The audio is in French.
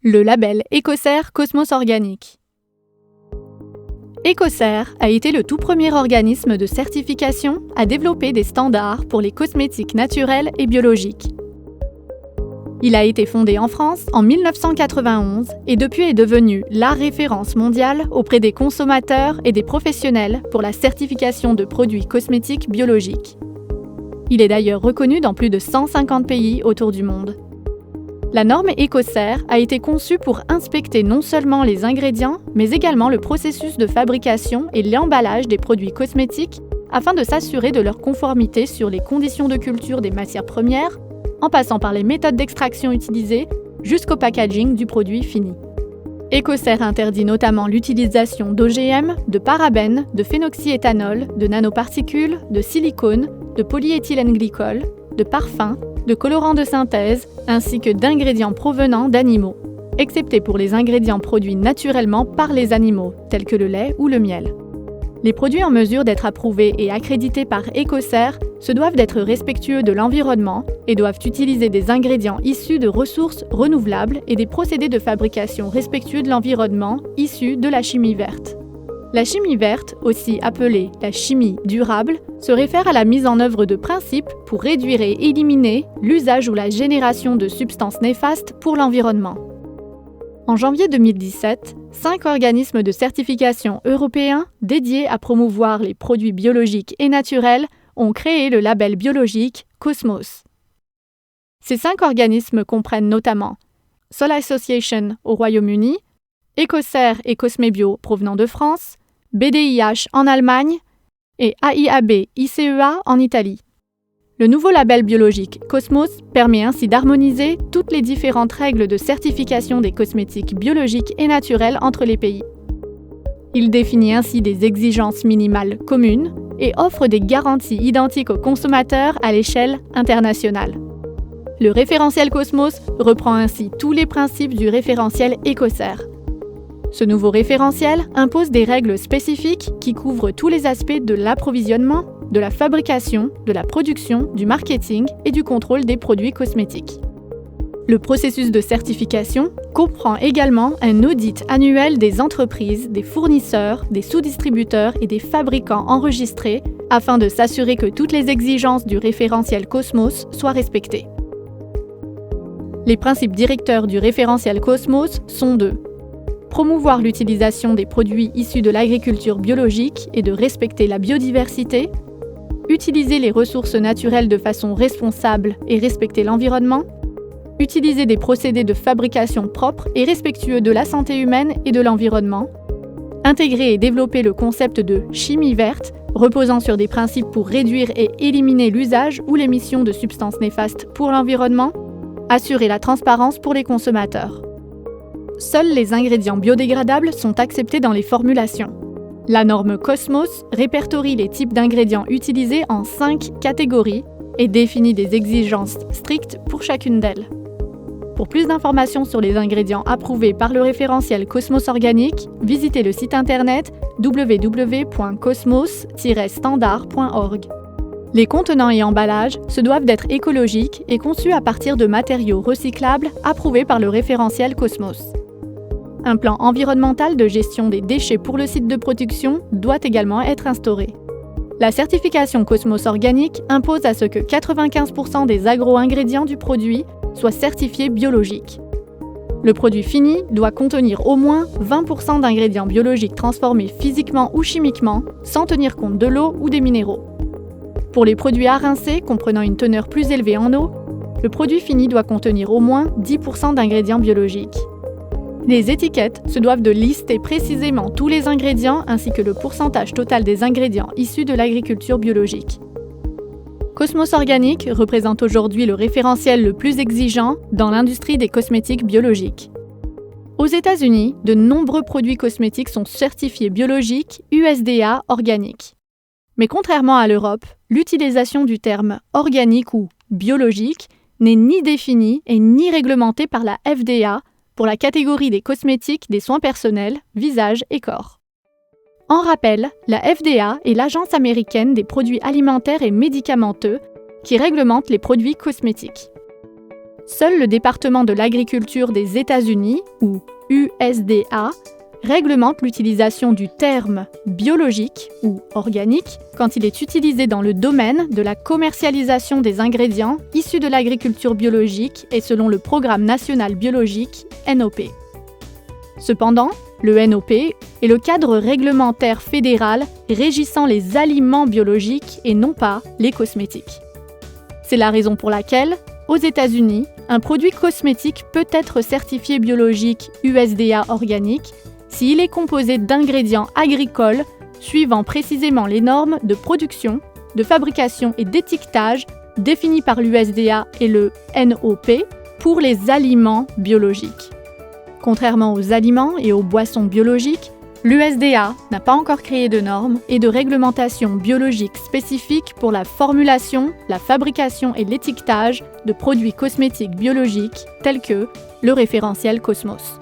Le label Ecocer Cosmos Organic. Ecocer a été le tout premier organisme de certification à développer des standards pour les cosmétiques naturels et biologiques. Il a été fondé en France en 1991 et depuis est devenu la référence mondiale auprès des consommateurs et des professionnels pour la certification de produits cosmétiques biologiques. Il est d'ailleurs reconnu dans plus de 150 pays autour du monde. La norme Ecocer a été conçue pour inspecter non seulement les ingrédients, mais également le processus de fabrication et l'emballage des produits cosmétiques afin de s'assurer de leur conformité sur les conditions de culture des matières premières, en passant par les méthodes d'extraction utilisées jusqu'au packaging du produit fini. Ecocer interdit notamment l'utilisation d'OGM, de parabènes, de phénoxyéthanol, de nanoparticules, de silicone, de polyéthylène-glycol, de parfums, de colorants de synthèse, ainsi que d'ingrédients provenant d'animaux, excepté pour les ingrédients produits naturellement par les animaux, tels que le lait ou le miel. Les produits en mesure d'être approuvés et accrédités par Ecocer se doivent d'être respectueux de l'environnement et doivent utiliser des ingrédients issus de ressources renouvelables et des procédés de fabrication respectueux de l'environnement issus de la chimie verte. La chimie verte, aussi appelée la chimie durable, se réfère à la mise en œuvre de principes pour réduire et éliminer l'usage ou la génération de substances néfastes pour l'environnement. En janvier 2017, 5 organismes de certification européens dédiés à promouvoir les produits biologiques et naturels ont créé le label biologique Cosmos. Ces 5 organismes comprennent notamment Soil Association au Royaume-Uni, Ecocer et Cosmebio provenant de France, BDIH en Allemagne et AIAB-ICEA en Italie. Le nouveau label biologique Cosmos permet ainsi d'harmoniser toutes les différentes règles de certification des cosmétiques biologiques et naturels entre les pays. Il définit ainsi des exigences minimales communes et offre des garanties identiques aux consommateurs à l'échelle internationale. Le référentiel Cosmos reprend ainsi tous les principes du référentiel Ecocer. Ce nouveau référentiel impose des règles spécifiques qui couvrent tous les aspects de l'approvisionnement, de la fabrication, de la production, du marketing et du contrôle des produits cosmétiques. Le processus de certification comprend également un audit annuel des entreprises, des fournisseurs, des sous-distributeurs et des fabricants enregistrés afin de s'assurer que toutes les exigences du référentiel Cosmos soient respectées. Les principes directeurs du référentiel Cosmos sont de promouvoir l'utilisation des produits issus de l'agriculture biologique et de respecter la biodiversité, utiliser les ressources naturelles de façon responsable et respecter l'environnement, utiliser des procédés de fabrication propres et respectueux de la santé humaine et de l'environnement, intégrer et développer le concept de chimie verte, reposant sur des principes pour réduire et éliminer l'usage ou l'émission de substances néfastes pour l'environnement, assurer la transparence pour les consommateurs. Seuls les ingrédients biodégradables sont acceptés dans les formulations. La norme Cosmos répertorie les types d'ingrédients utilisés en 5 catégories et définit des exigences strictes pour chacune d'elles. Pour plus d'informations sur les ingrédients approuvés par le référentiel Cosmos Organic, visitez le site internet www.cosmos-standard.org. Les contenants et emballages se doivent d'être écologiques et conçus à partir de matériaux recyclables approuvés par le référentiel Cosmos. Un plan environnemental de gestion des déchets pour le site de production doit également être instauré. La certification Cosmos Organic impose à ce que 95% des agro-ingrédients du produit soient certifiés biologiques. Le produit fini doit contenir au moins 20% d'ingrédients biologiques transformés physiquement ou chimiquement, sans tenir compte de l'eau ou des minéraux. Pour les produits à rincer comprenant une teneur plus élevée en eau, le produit fini doit contenir au moins 10% d'ingrédients biologiques. Les étiquettes se doivent de lister précisément tous les ingrédients ainsi que le pourcentage total des ingrédients issus de l'agriculture biologique. Cosmos Organic représente aujourd'hui le référentiel le plus exigeant dans l'industrie des cosmétiques biologiques. Aux États-Unis, de nombreux produits cosmétiques sont certifiés biologiques USDA organiques. Mais contrairement à l'Europe, l'utilisation du terme organique ou biologique n'est ni définie et ni réglementée par la FDA pour la catégorie des cosmétiques des soins personnels, visage et corps. En rappel, la FDA est l'Agence américaine des produits alimentaires et médicamenteux qui réglemente les produits cosmétiques. Seul le département de l'agriculture des États-Unis, ou USDA, réglemente l'utilisation du terme biologique ou organique quand il est utilisé dans le domaine de la commercialisation des ingrédients issus de l'agriculture biologique et selon le Programme national biologique NOP. Cependant, le NOP est le cadre réglementaire fédéral régissant les aliments biologiques et non pas les cosmétiques. C'est la raison pour laquelle, aux États-Unis, un produit cosmétique peut être certifié biologique USDA organique s'il est composé d'ingrédients agricoles suivant précisément les normes de production, de fabrication et d'étiquetage définies par l'USDA et le NOP pour les aliments biologiques. Contrairement aux aliments et aux boissons biologiques, l'USDA n'a pas encore créé de normes et de réglementations biologiques spécifiques pour la formulation, la fabrication et l'étiquetage de produits cosmétiques biologiques tels que le référentiel Cosmos.